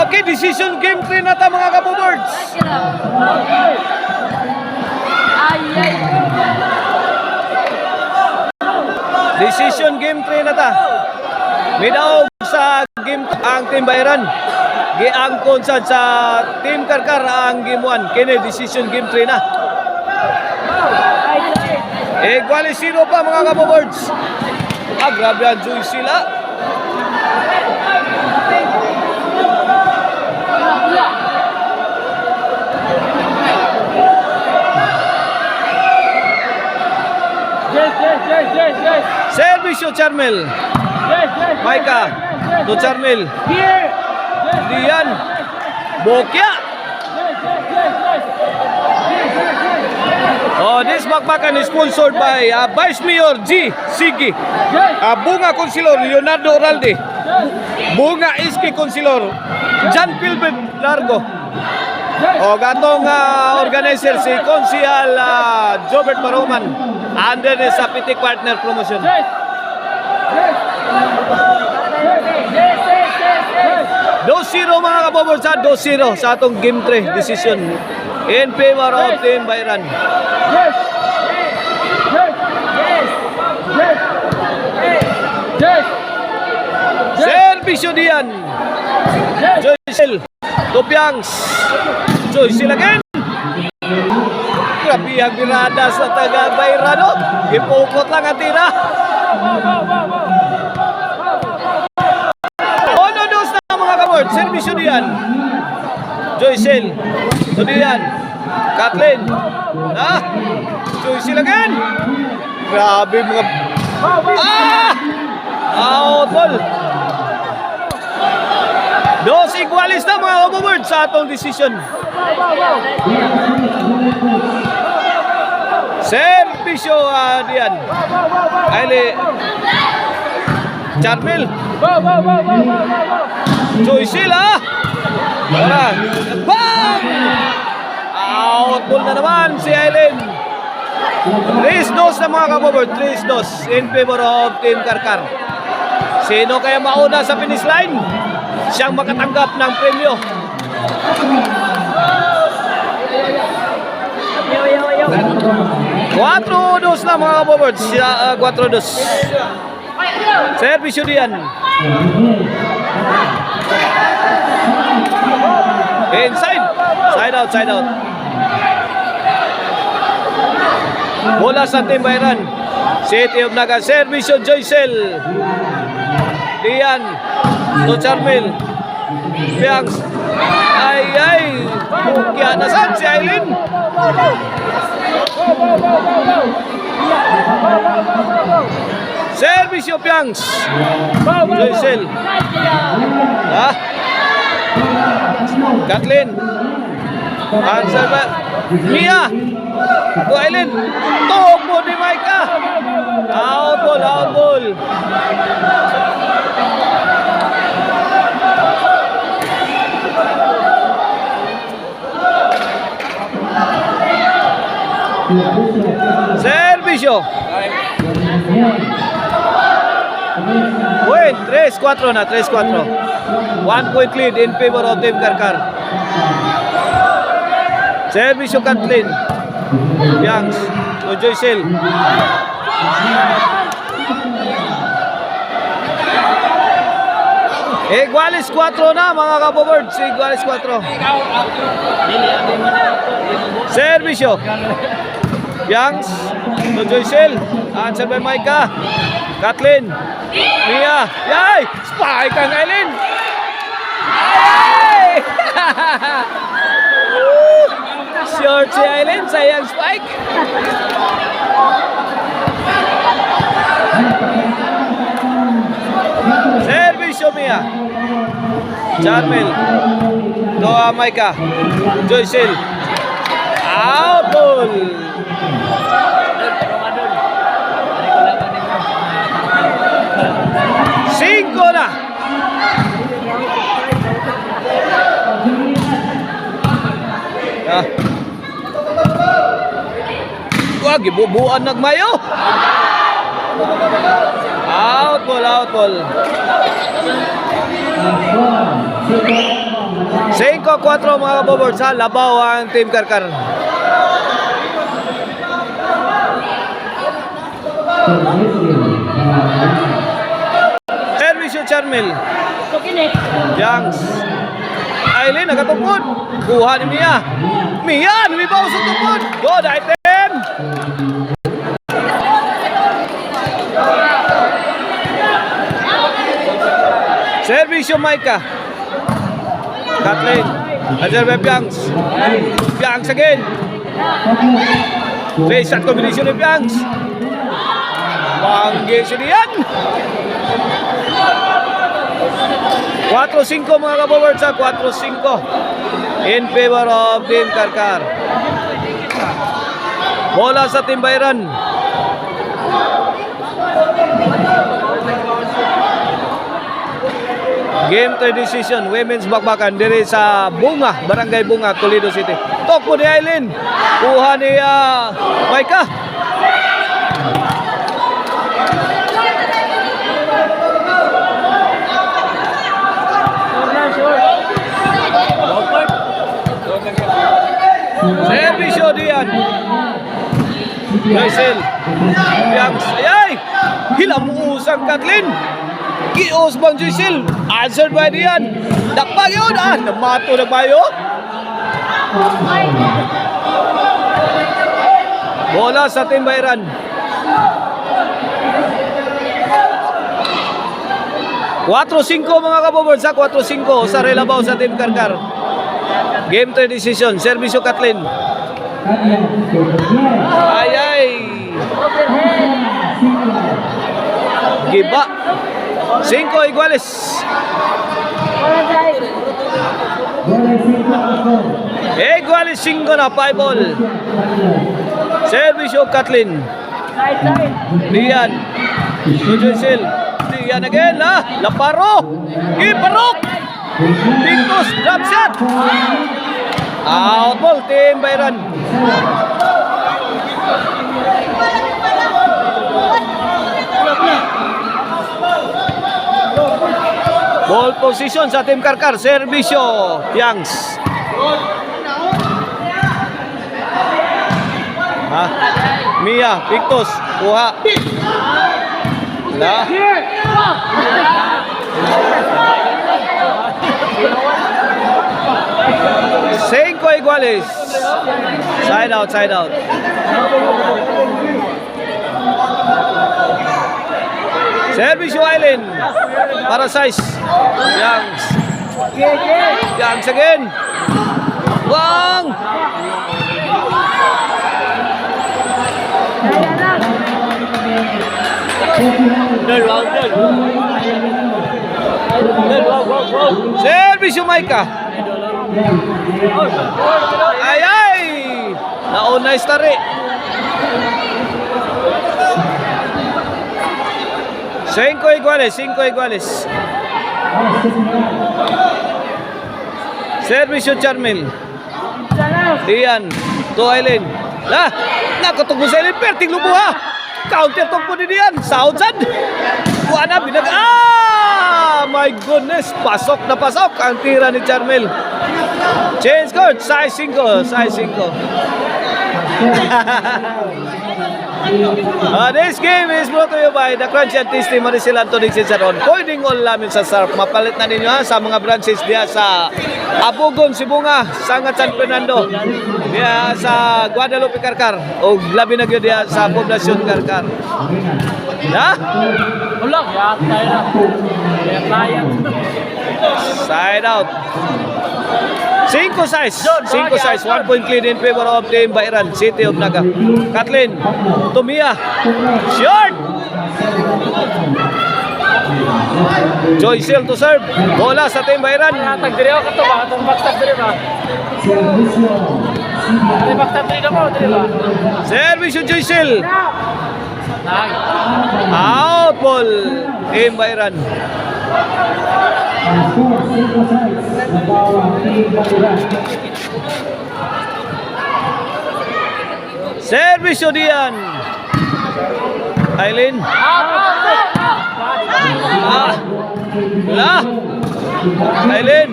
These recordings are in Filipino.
Okay, decision game 3 na ta mga kaboboards. Decision game 3 na ta. Minaog sa game ang Team Bayran. Giangkon sa Team Karkar ang game 1. Kini decision game 3 na. Iguali 0 pa mga kaboboards. Grabe ang joy sila. Servisyo Charmel. Maika to Charmel. Dian Bokya. This bakbakan is sponsored by Vice Mayor G. Sigi, Bunga Consilor Leonardo Oralde, Bunga Iski Consilor John Pilbert Largo, gatong organizer si Consial Jobert Maroman, and then is a Pitik Partner Promotion. 2-0 mga kaboboards, 2-0 sa atong game 3 decision in favor of Team Bayran. Servisyo diyan. Joycel Topiangs. Joycel again. Grabe ang birada sa taga Bayran. Ipukot lang ang tira. Dos na mga kaboboards. Servisyo diyan. Joycel to diyan. Kathleen. Joycel again. Grabe mga... Out ball. 2 igualis na mga kaboboards sa atong decision. Servisyo diyan. Aile Charmel. Joycel bang! Out ball na naman si Aileen. 3-2 na mga kaboboards. 3-2 in favor of Team Karkar. Sino kaya mauna sa finish line? Siyang makatanggap ng premyo. 4-2 na mga kaboboards. 4-2. Servisyo diyan. Inside. Side out, side out. Bola sa Team Bayran. City of Naga. Servisyo Joycel. Dian to Charmel. Piangs. Ay. Bukya na saan si Aileen. Servisyo Piangs. Joycel. Kathleen. Answer ba? Mia. To Aileen. Topo ni Maika. Out ball, out ball. Servisyo. Wait, 3-4 na, 3-4. 1 point lead in favor of Team Karkar. Servisyo Kathleen. Piangs to Joycel. Igualis 4 na mga kaboboards. Igualis 4. Servisyo Piangs to Joycel. Answer by Maika. Kathleen. Mia. Yay! Spike ang Aileen. Yay! Short si Aileen. Sayang spike. Servisyo Mia. Charmel to Maika. Joycel. Out ball. Cinco na. Wag gibubuan nagmayo. Out ball, out ball. 5-4 mga kabobard sa labaw ang Team Karkar. Servisyo Charmel. Yangs. Aileen nagatupod. Kuha ni Mia. Mia, lumibaw sa tupod. Good item. Servisyo Maika. Kathleen. Ajar Piangs. Piangs again. Face shot combination ni Piangs. Bangge siya diyan. 4-5 mga kabobard sa 4-5 in favor of Team Karkar. Bola sa Team Bayran. Game 3 decision, women's bakbakan diri sa Bunga, Barangay Bunga, Toledo City. Tok po ni Aileen. Kuha ni Maika. Servisyo diyan. Joycel. Piangs. Ayay! Hilamuusang Kathleen. Kios bang Joycel. Answered by diyan. Dakpag yun namato na bayo. Bola sa Team Bayran. Quatro 5 mga kabobard sa 4-5 sa relabaw sa Team Karkar. Game 3 decision. Servisyo Kathleen. Ayay. Giba. 5 iguales. Iguales 5 na 5 ball. Servisyo Kathleen. Diyan. Joycel. Diyan again Laparo. Iparok. Pintos, drop shot. Out ball, Team Bayran. Ball position sa Team Karkar. Servisyo Piangs. Mia, Pintos, kuha. Cinco iguales. Side out, side out. Servisyo Aileen. Para size. Yangs. Yangs again. Wang. Servisyo Maika. Ay! Nauna istari. Cinco iguales. Servisyo Charmel. Diyan. To Aileen. Nakatugbo sa Aileen. Perting lubuha. Counter tong po diyan. Saudzad. Buwana binag. My goodness. Pasok na pasok. Ang tira ni Charmel. Change court. Size 5. This game is brought to you by the Crunchy and Tasty Maricel Anthony Ciceron. Pwedeng all namin sa Sarp. Mapalit na ninyo sa mga branches diya sa Abugon, Sibunga, Sangat San Fernando, diya sa Guadalupe Karkar, o labi na yun diya sa Poblacion Karkar. Wala, Side out. 5 size, 1 point lead in favor of Team Bayran, City of Naga. Kathleen, Tumia, short. Joycel to serve. Bola sa Team Bayran. Tag dire ako to ba? Atong backstab dire ba? Ari backstab dire mo dire ba? Servisyo Joycel. Out ball. Team Bayran. Servisyo diyan. Aileen. Aileen.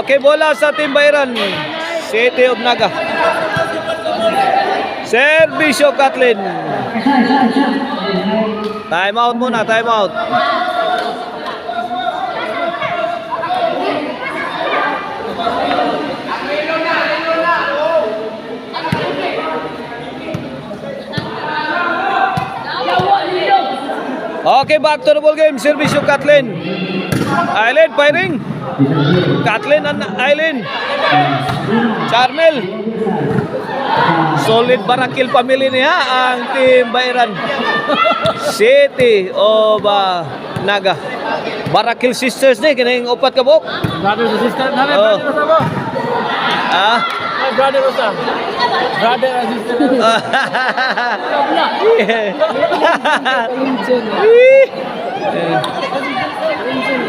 Okay, bola sa Team Bayran. City of Naga. Servisyo Kathleen. Time out muna, time out. Okay, back to the ball game. Servisyo Kathleen. Aileen firing. Kathleen and Aileen. Charmel. Solid Barakil family niya ang Team Bayran. City of Naga. Barakil sisters ni kining upat ka bok. Brother and sister. Nana, Oh. brother sa mo. Ah. My brother sa. Brother and sister.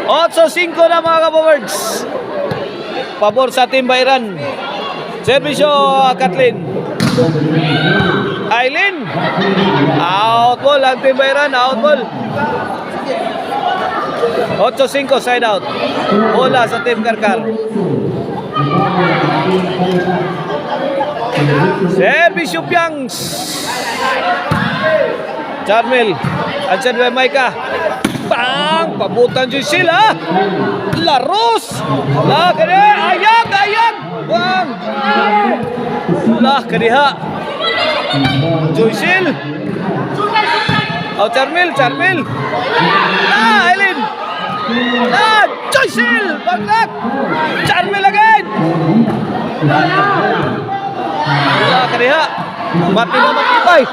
8-5 na mga kabawards. Pabor sa Team Bayran. Servisyo Kathleen. Aileen. Out ball ang Team Bayran. Out ball. 8-5 side out. Bola sa Team Karkar. Servisyo Piangs. Charmel. Ansan by Maika. Bang! Pabutan dyan sila. Laros. Kani. Ayag. Ayag. Bang! Kaniha. Joycil. Charmel. Charmel. Aileen. Joycil. Baglag. Charmel again. Kaniha. Mati na magkipay.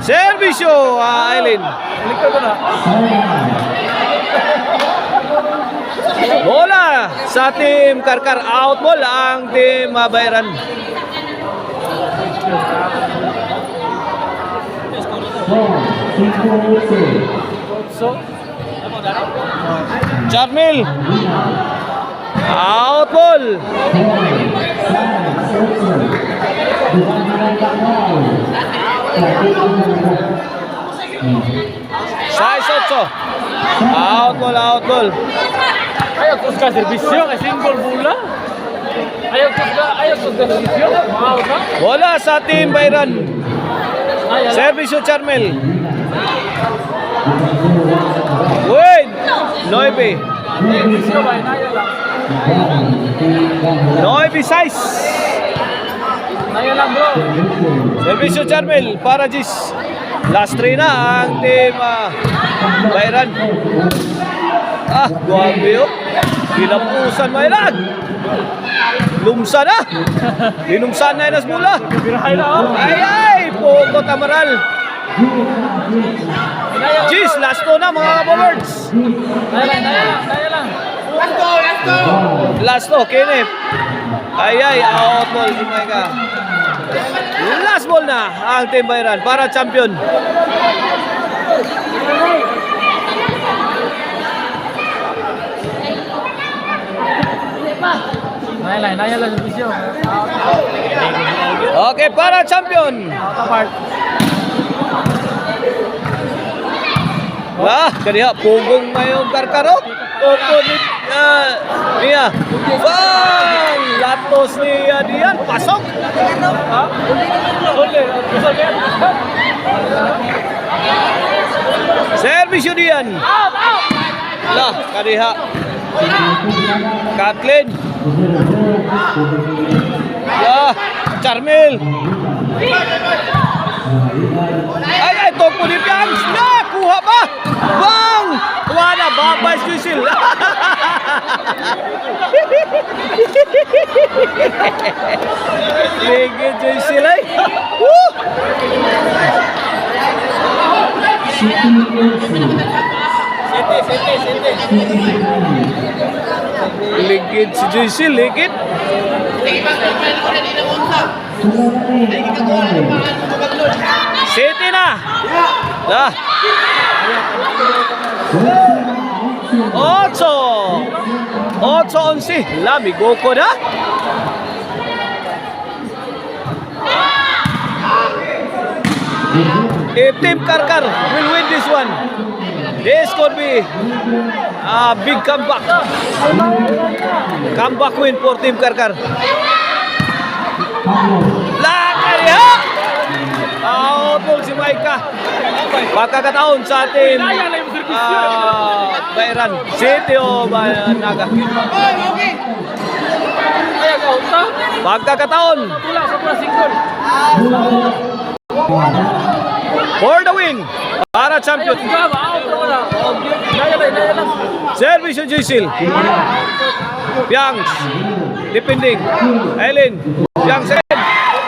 Servisyo Aileen. Bola sa Team Karkar. Out ball ang Team Bayran. Charmel. Out ball. Size 8. Out ball, out ball. Ayaw ko sa servisyo kasi single bola. Ayaw ko sa servisyo. Wow na. Bola sa Team Bayran. Servisyo Charmel. Wait. 9. Servisyo ba inaya lang. 9-6. Naya lang bro. Servisyo Charmel para Gis. Last 3 na ang Team Bayran. Guwabe yun. Pinapusan Bayran. Lumsa na. Linumsan na inas mula. Birahay na oh. Ay. Poco Tamaral. Gis, last 2 na mga kabawards. Naya lang. Last 2, Kenneth. Ay, out ball. Sumayka. Last ball na ang Team Bayran para champion. Naya lang servisyo. Okay, para champion. Out apart. Kaniha, pugong mayong Karkaro. Oponit niya. Bang! Latos niya diyan. Pasok. Servisyo diyan. Kaniha. Kathleen. Charmel. Ay, toko ni Piangs. Kuha ba? Bang! Wala, babay Joycil. Ligi Joycil ay. Woo! Sete. Ligid si Joycel, ligid. City na. Dah. 8-11. Lamigo ko na. If Team Karkar will win this one, this could be a big comeback. Comeback win for Team Karkar. Lakariha! Outball si Maika. Pagkakataon sa ating Bayran. City o Naga. Ayaw ka unta. Pagkakataon Tula sa pula single. for the win para champion. Gama, out na. Naya lang. Service yung Joycel. Piangs. Depending. Eileen. Piangs.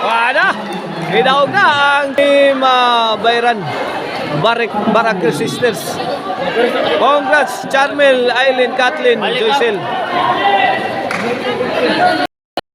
Wala. Idaog na ang team Bayran. Barak Sisters. Congrats, Charmel, Eileen, Kathleen, Joycel.